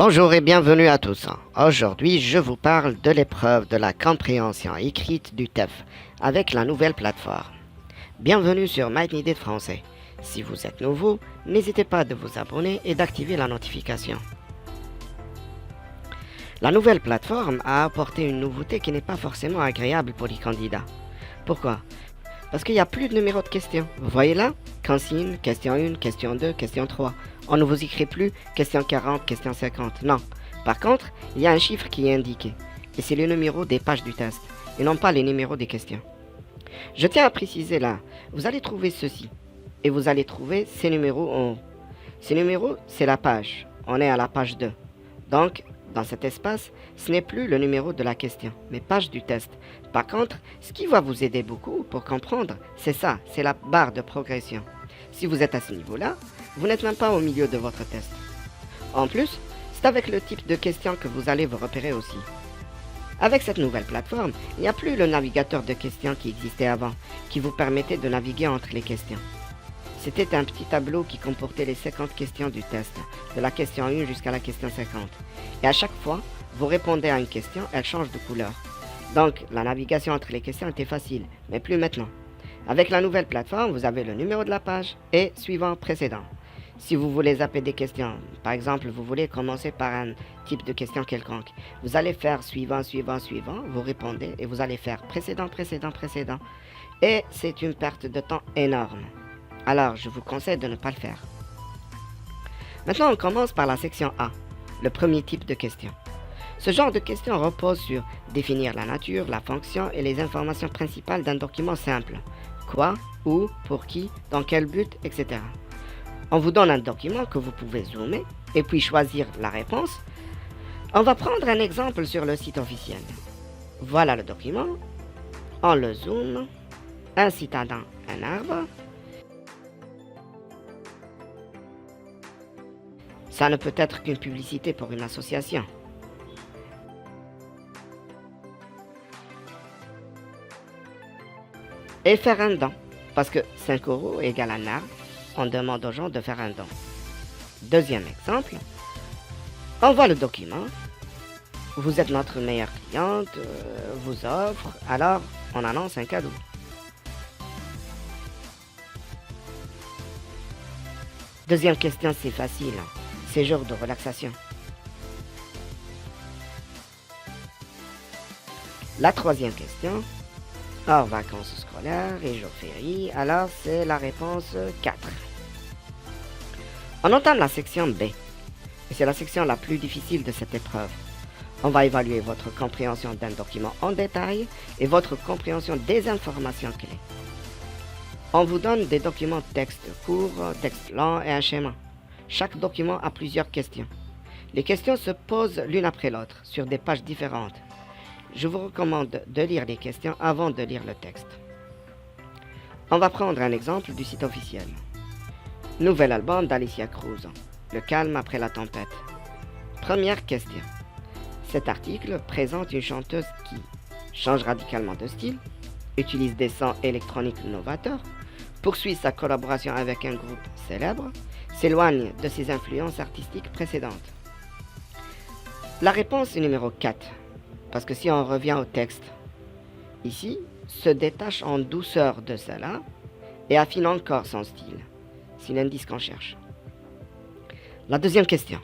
Bonjour et bienvenue à tous. Aujourd'hui, je vous parle de l'épreuve de la compréhension écrite du TEF avec la nouvelle plateforme. Bienvenue sur MyNided Français. Si vous êtes nouveau, n'hésitez pas de vous abonner et d'activer la notification. La nouvelle plateforme a apporté une nouveauté qui n'est pas forcément agréable pour les candidats. Pourquoi? Parce qu'il n'y a plus de numéro de questions. Vous voyez là? Consigne, question 1, question 2, question 3. On ne vous écrit plus question 40, question 50. Non. Par contre, il y a un chiffre qui est indiqué. Et c'est le numéro des pages du test. Et non pas les numéros des questions. Je tiens à préciser là. Vous allez trouver ceci. Et vous allez trouver ces numéros en haut. Ces numéros, c'est la page. On est à la page 2. Donc, dans cet espace, ce n'est plus le numéro de la question, mais page du test. Par contre, ce qui va vous aider beaucoup pour comprendre, c'est ça, c'est la barre de progression. Si vous êtes à ce niveau-là, vous n'êtes même pas au milieu de votre test. En plus, c'est avec le type de question que vous allez vous repérer aussi. Avec cette nouvelle plateforme, il n'y a plus le navigateur de questions qui existait avant, qui vous permettait de naviguer entre les questions. C'était un petit tableau qui comportait les 50 questions du test, de la question 1 jusqu'à la question 50. Et à chaque fois, vous répondez à une question, elle change de couleur. Donc, la navigation entre les questions était facile, mais plus maintenant. Avec la nouvelle plateforme, vous avez le numéro de la page et suivant précédent. Si vous voulez zapper des questions, par exemple, vous voulez commencer par un type de question quelconque, vous allez faire suivant, suivant, suivant, vous répondez et vous allez faire précédent, précédent, précédent. Et c'est une perte de temps énorme. Alors, je vous conseille de ne pas le faire. Maintenant, on commence par la section A, le premier type de question. Ce genre de question repose sur définir la nature, la fonction et les informations principales d'un document simple. Quoi, où, pour qui, dans quel but, etc. On vous donne un document que vous pouvez zoomer et puis choisir la réponse. On va prendre un exemple sur le site officiel. Voilà le document. On le zoome. Un citadin, un arbre. Ça ne peut être qu'une publicité pour une association. Et faire un don, parce que 5 € égale un arbre, on demande aux gens de faire un don. Deuxième exemple, on voit le document, vous êtes notre meilleure cliente, vous offre, alors on annonce un cadeau. Deuxième question, c'est facile. Séjour de relaxation. La troisième question, hors vacances scolaires et jours fériés, alors c'est la réponse 4. On entame la section B, et c'est la section la plus difficile de cette épreuve. On va évaluer votre compréhension d'un document en détail et votre compréhension des informations clés. On vous donne des documents texte court, texte lent et un schéma. Chaque document a plusieurs questions. Les questions se posent l'une après l'autre sur des pages différentes. Je vous recommande de lire les questions avant de lire le texte. On va prendre un exemple du site officiel. Nouvel album d'Alicia Cruz, Le calme après la tempête. Première question. Cet article présente une chanteuse qui change radicalement de style, utilise des sons électroniques novateurs, poursuit sa collaboration avec un groupe célèbre, s'éloigne de ses influences artistiques précédentes. La réponse est numéro 4, parce que si on revient au texte, ici, se détache en douceur de cela et affine encore son style. C'est l'indice qu'on cherche. La deuxième question.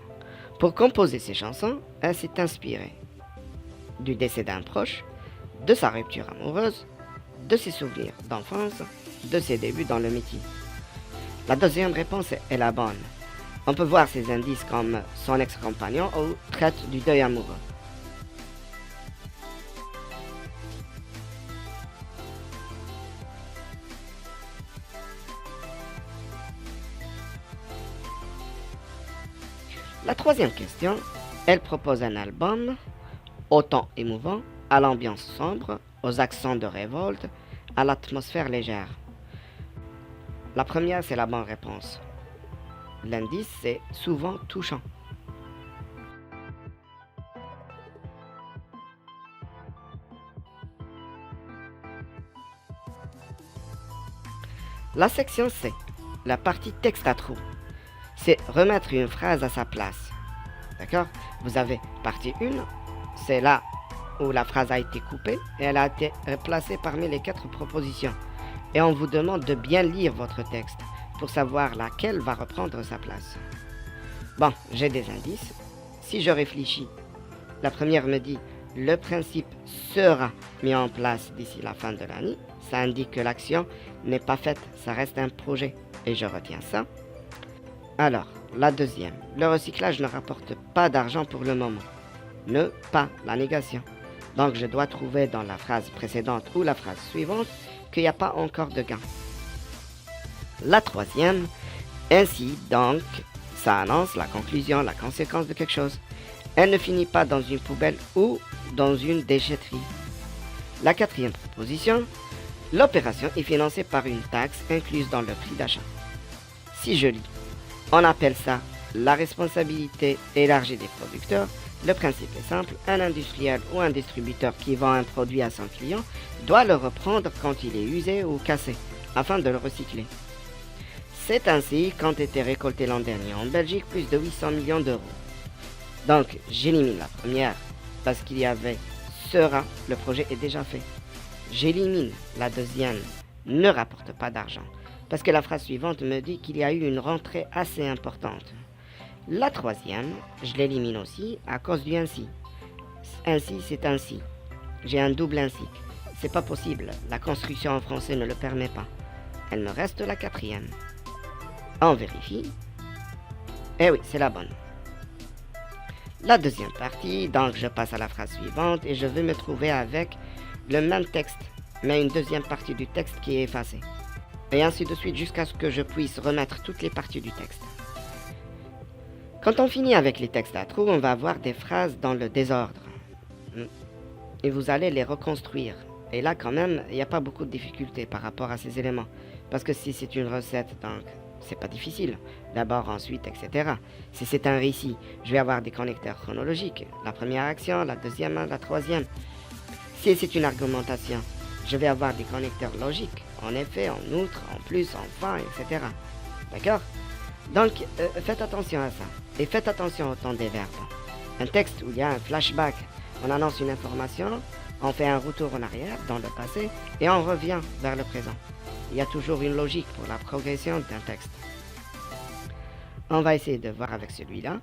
Pour composer ces chansons, elle s'est inspirée du décès d'un proche, de sa rupture amoureuse, de ses souvenirs d'enfance, de ses débuts dans le métier. La deuxième réponse est la bonne. On peut voir ces indices comme son ex-compagnon ou traite du deuil amoureux. La troisième question, elle propose un album au ton émouvant, à l'ambiance sombre, aux accents de révolte, à l'atmosphère légère. La première, c'est la bonne réponse. L'indice, c'est souvent touchant. La section C, la partie texte à trous, c'est remettre une phrase à sa place. D'accord? Vous avez partie 1, c'est là où la phrase a été coupée et elle a été placée parmi les 4 propositions. Et on vous demande de bien lire votre texte pour savoir laquelle va reprendre sa place. Bon, j'ai des indices. Si je réfléchis, la première me dit le principe sera mis en place d'ici la fin de l'année. Ça indique que l'action n'est pas faite, ça reste un projet et je retiens ça. Alors, la deuxième, le recyclage ne rapporte pas d'argent pour le moment. Ne pas la négation. Donc je dois trouver dans la phrase précédente ou la phrase suivante qu'il n'y a pas encore de gain. La troisième, ainsi donc, ça annonce la conclusion, la conséquence de quelque chose. Elle ne finit pas dans une poubelle ou dans une déchetterie. La quatrième proposition, l'opération est financée par une taxe incluse dans le prix d'achat. Si je lis, on appelle ça la responsabilité élargie des producteurs. Le principe est simple, un industriel ou un distributeur qui vend un produit à son client doit le reprendre quand il est usé ou cassé, afin de le recycler. C'est ainsi qu'ont été récoltés l'an dernier en Belgique plus de 800 millions d'euros. Donc j'élimine la première parce qu'il y avait sera, le projet est déjà fait. J'élimine la deuxième, ne rapporte pas d'argent, parce que la phrase suivante me dit qu'il y a eu une rentrée assez importante. La troisième, je l'élimine aussi à cause du ainsi. Ainsi, c'est ainsi. J'ai un double ainsi. C'est pas possible, la construction en français ne le permet pas. Elle me reste la quatrième. On vérifie. Eh oui, c'est la bonne. La deuxième partie, donc je passe à la phrase suivante et je vais me trouver avec le même texte, mais une deuxième partie du texte qui est effacée. Et ainsi de suite jusqu'à ce que je puisse remettre toutes les parties du texte. Quand on finit avec les textes à trous, on va avoir des phrases dans le désordre. Et vous allez les reconstruire. Et là, quand même, il n'y a pas beaucoup de difficultés par rapport à ces éléments. Parce que si c'est une recette, donc, c'est pas difficile. D'abord, ensuite, etc. Si c'est un récit, je vais avoir des connecteurs chronologiques. La première action, la deuxième, la troisième. Si c'est une argumentation, je vais avoir des connecteurs logiques. En effet, en outre, en plus, enfin, etc. D'accord? Donc, faites attention à ça. Et faites attention au temps des verbes. Un texte où il y a un flashback, on annonce une information, on fait un retour en arrière, dans le passé, et on revient vers le présent. Il y a toujours une logique pour la progression d'un texte. On va essayer de voir avec celui-là.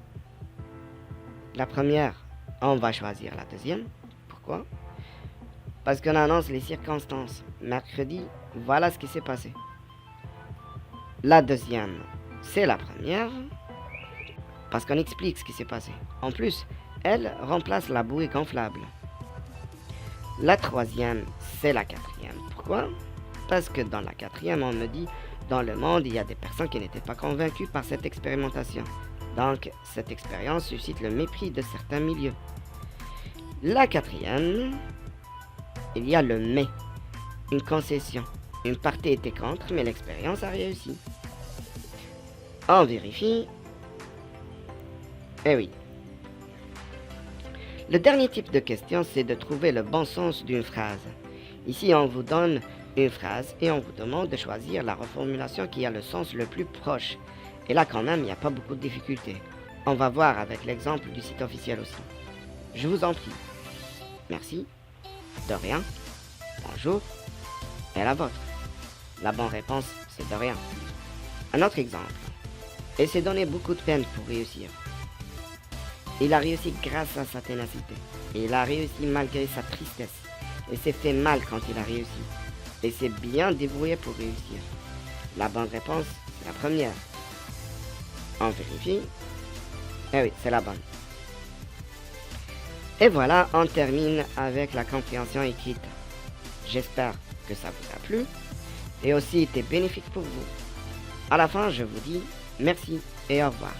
La première, on va choisir la deuxième. Pourquoi? Parce qu'on annonce les circonstances. Mercredi, voilà ce qui s'est passé. La deuxième, c'est la première. Parce qu'on explique ce qui s'est passé. En plus, elle remplace la bouée gonflable. La troisième, c'est la quatrième. Pourquoi? Parce que dans la quatrième, on me dit, dans le monde, il y a des personnes qui n'étaient pas convaincues par cette expérimentation. Donc, cette expérience suscite le mépris de certains milieux. La quatrième, il y a le mais, une concession. Une partie était contre, mais l'expérience a réussi. On vérifie. Eh oui. Le dernier type de question, c'est de trouver le bon sens d'une phrase. Ici, on vous donne une phrase et on vous demande de choisir la reformulation qui a le sens le plus proche. Et là, quand même, il n'y a pas beaucoup de difficultés. On va voir avec l'exemple du site officiel aussi. Je vous en prie. Merci. De rien. Bonjour. Et la vôtre. La bonne réponse, c'est de rien. Un autre exemple. Et s'est donné beaucoup de peine pour réussir. Il a réussi grâce à sa ténacité. Et il a réussi malgré sa tristesse. Et s'est fait mal quand il a réussi. Et s'est bien débrouillé pour réussir. La bonne réponse, c'est la première. On vérifie. Eh oui, c'est la bonne. Et voilà, on termine avec la compréhension écrite. J'espère que ça vous a plu et aussi été bénéfique pour vous. À la fin, je vous dis merci et au revoir.